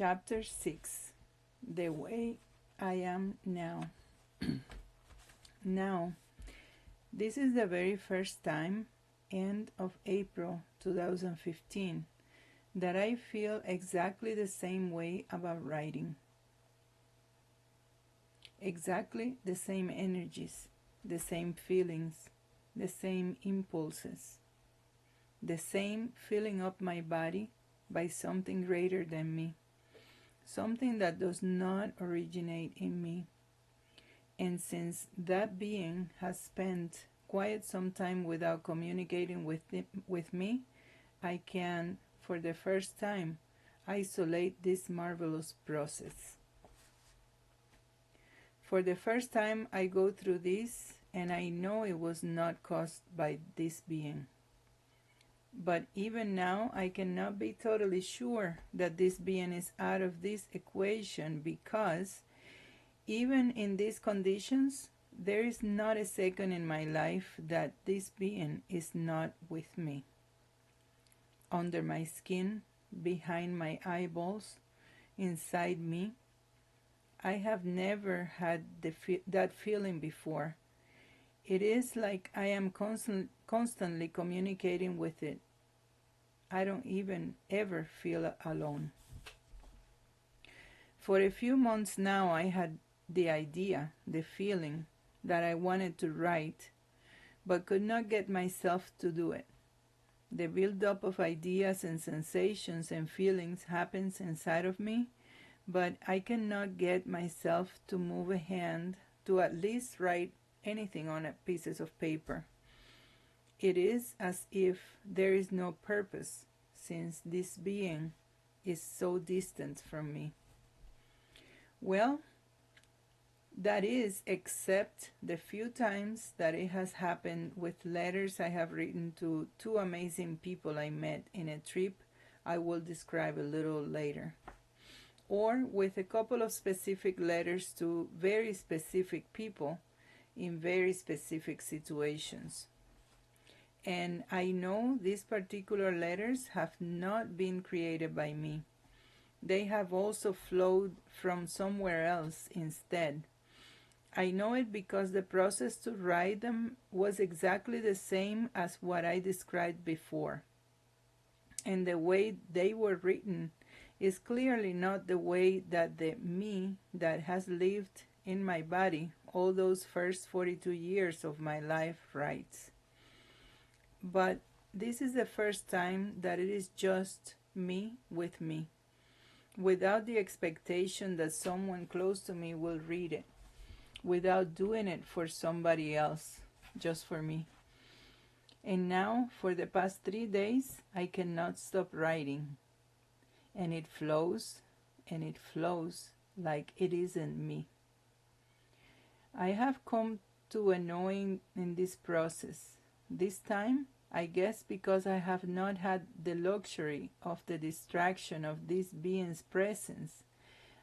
Chapter 6. The Way I Am Now. Now, this is the very first time, end of April 2015, that I feel exactly the same way about writing. Exactly the same energies, the same feelings, the same impulses, the same filling up my body by something greater than me, something that does not originate in me. And since that being has spent quite some time without communicating with me, I can, for the first time, isolate this marvelous process. For the first time, I go through this, and I know it was not caused by this being. But even now, I cannot be totally sure that this being is out of this equation, because even in these conditions, there is not a second in my life that this being is not with me. Under my skin, behind my eyeballs, inside me, I have never had that feeling before. It is like I am constantly communicating with it. I don't even ever feel alone. For a few months now, I had the idea, the feeling that I wanted to write, but could not get myself to do it. The build-up of ideas and sensations and feelings happens inside of me, but I cannot get myself to move a hand to at least write anything on a pieces of paper. It is as if there is no purpose, since this being is so distant from me. Well, that is, except the few times that it has happened with letters I have written to two amazing people I met in a trip I will describe a little later, or with a couple of specific letters to very specific people in very specific situations. And I know these particular letters have not been created by me. They have also flowed from somewhere else instead. I know it because the process to write them was exactly the same as what I described before. And the way they were written is clearly not the way that the me that has lived in my body all those first 42 years of my life writes. But this is the first time that it is just me with me, without the expectation that someone close to me will read it, without doing it for somebody else, just for me. And now, for the past 3 days, I cannot stop writing. And it flows like it isn't me. I have come to a knowing in this process. This time, I guess because I have not had the luxury of the distraction of this being's presence,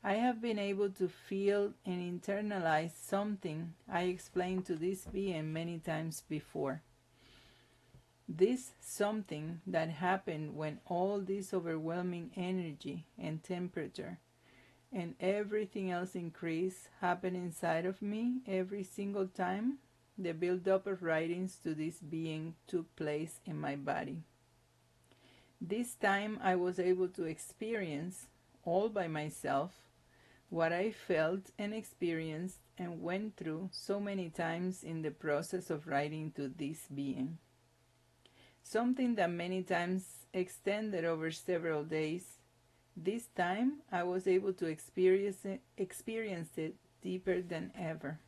I have been able to feel and internalize something I explained to this being many times before. This something that happened when all this overwhelming energy and temperature and everything else increased happened inside of me every single time the build-up of writings to this being took place in my body. This time I was able to experience, all by myself, what I felt and experienced and went through so many times in the process of writing to this being. Something that many times extended over several days. This time I was able to experience it deeper than ever.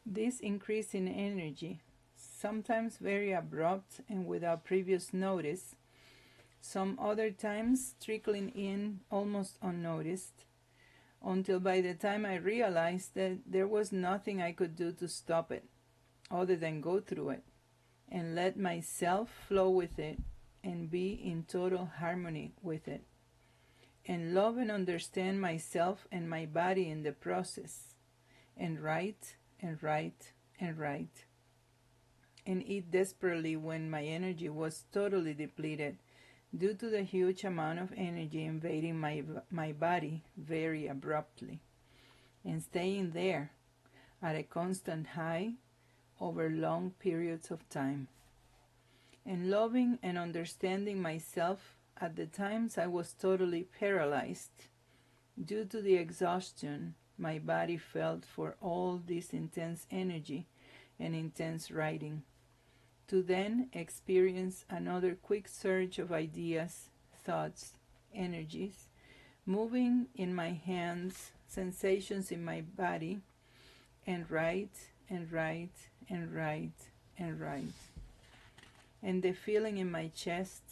This increase in energy, sometimes very abrupt and without previous notice, some other times trickling in almost unnoticed, until by the time I realized that there was nothing I could do to stop it, other than go through it, and let myself flow with it, and be in total harmony with it, and love and understand myself and my body in the process, and write, and write, and write, and eat desperately when my energy was totally depleted, due to the huge amount of energy invading my body very abruptly and staying there at a constant high over long periods of time. And loving and understanding myself at the times I was totally paralyzed due to the exhaustion my body felt for all this intense energy and intense writing, to then experience another quick surge of ideas, thoughts, energies, moving in my hands, sensations in my body, and write and write and write and write. And the feeling in my chest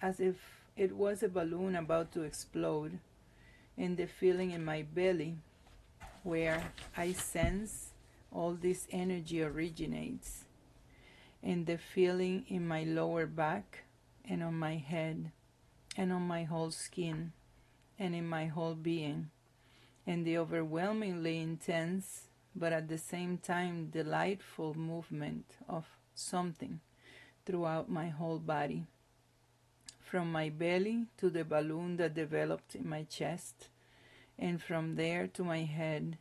as if it was a balloon about to explode, and the feeling in my belly where I sense all this energy originates, and the feeling in my lower back and on my head and on my whole skin and in my whole being, and the overwhelmingly intense but at the same time delightful movement of something throughout my whole body, from my belly to the balloon that developed in my chest, and from there to my head.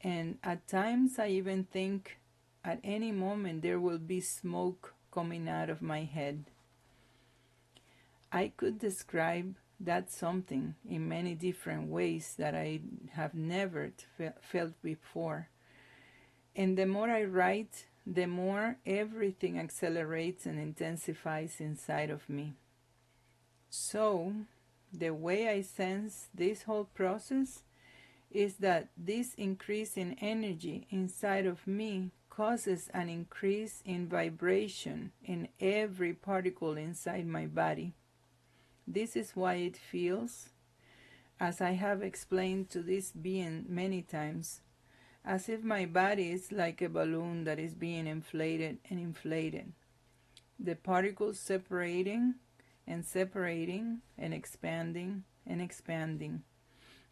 And at times I even think at any moment there will be smoke coming out of my head. I could describe that something in many different ways that I have never felt before. And the more I write, the more everything accelerates and intensifies inside of me. So, the way I sense this whole process is that this increase in energy inside of me causes an increase in vibration in every particle inside my body. This is why it feels, as I have explained to this being many times, as if my body is like a balloon that is being inflated and inflated. The particles separating and separating and expanding and expanding.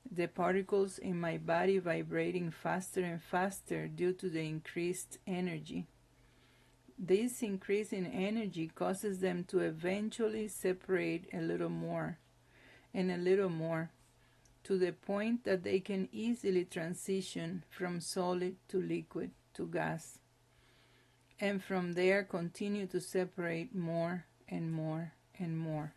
The particles in my body vibrating faster and faster due to the increased energy. This increase in energy causes them to eventually separate a little more and a little more, to the point that they can easily transition from solid to liquid to gas, and from there continue to separate more and more and more,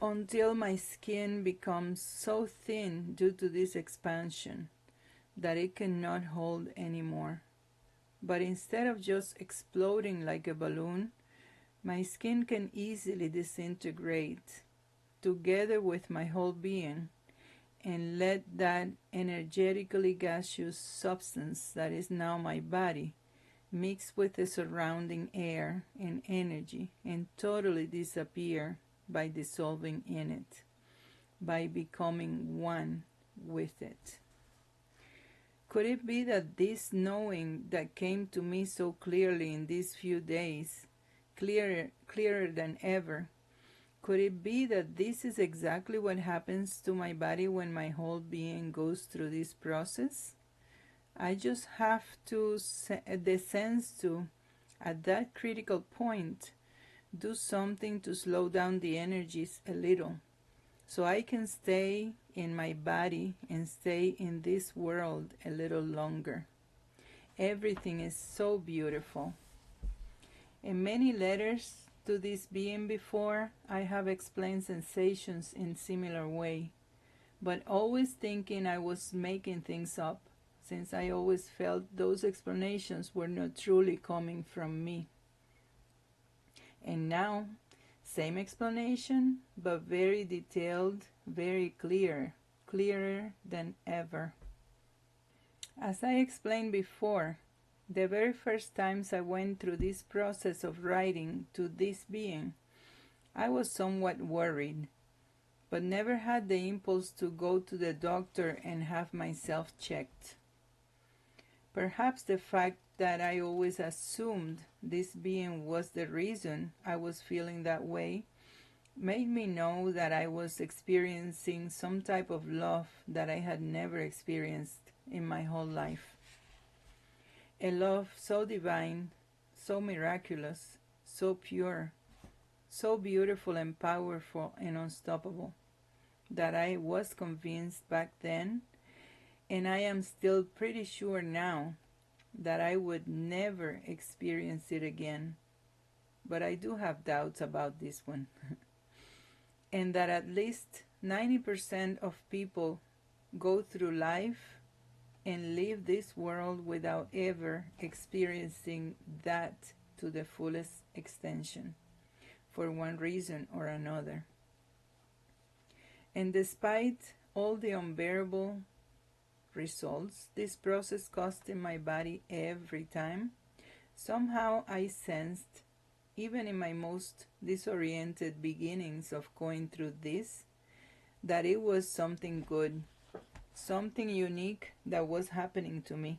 until my skin becomes so thin due to this expansion that it cannot hold anymore. But instead of just exploding like a balloon, my skin can easily disintegrate together with my whole being, and let that energetically gaseous substance that is now my body mix with the surrounding air and energy and totally disappear by dissolving in it, by becoming one with it. Could it be that this knowing that came to me so clearly in these few days, clearer than ever, could it be that this is exactly what happens to my body when my whole being goes through this process? I just have to, the sense to, at that critical point, do something to slow down the energies a little, so I can stay in my body and stay in this world a little longer. Everything is so beautiful. In many letters to this being before, I have explained sensations in similar way, but always thinking I was making things up, since I always felt those explanations were not truly coming from me. And now, same explanation, but very detailed, very clear, clearer than ever. As I explained before, the very first times I went through this process of writing to this being, I was somewhat worried, but never had the impulse to go to the doctor and have myself checked. Perhaps the fact that I always assumed this being was the reason I was feeling that way made me know that I was experiencing some type of love that I had never experienced in my whole life. A love so divine, so miraculous, so pure, so beautiful and powerful and unstoppable that I was convinced back then, and I am still pretty sure now, that I would never experience it again. But I do have doubts about this one. And that at least 90% of people go through life and leave this world without ever experiencing that to the fullest extension, for one reason or another. And despite all the unbearable results this process costing my body every time, somehow I sensed, even in my most disoriented beginnings of going through this, that it was something good, something unique that was happening to me.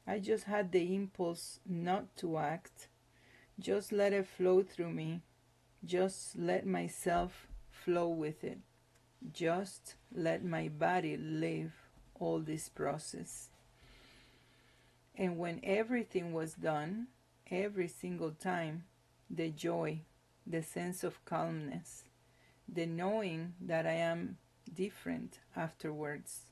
I just had the impulse not to act, just let it flow through me, just let myself flow with it, just let my body live all this process. And when everything was done, every single time, the joy, the sense of calmness, the knowing that I am different afterwards,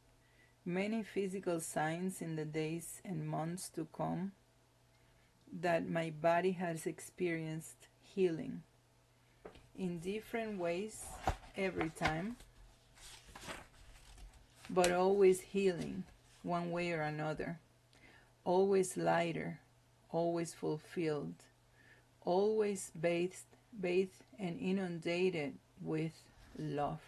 many physical signs in the days and months to come that my body has experienced healing in different ways every time, but always healing one way or another, always lighter, always fulfilled, always bathed and inundated with love.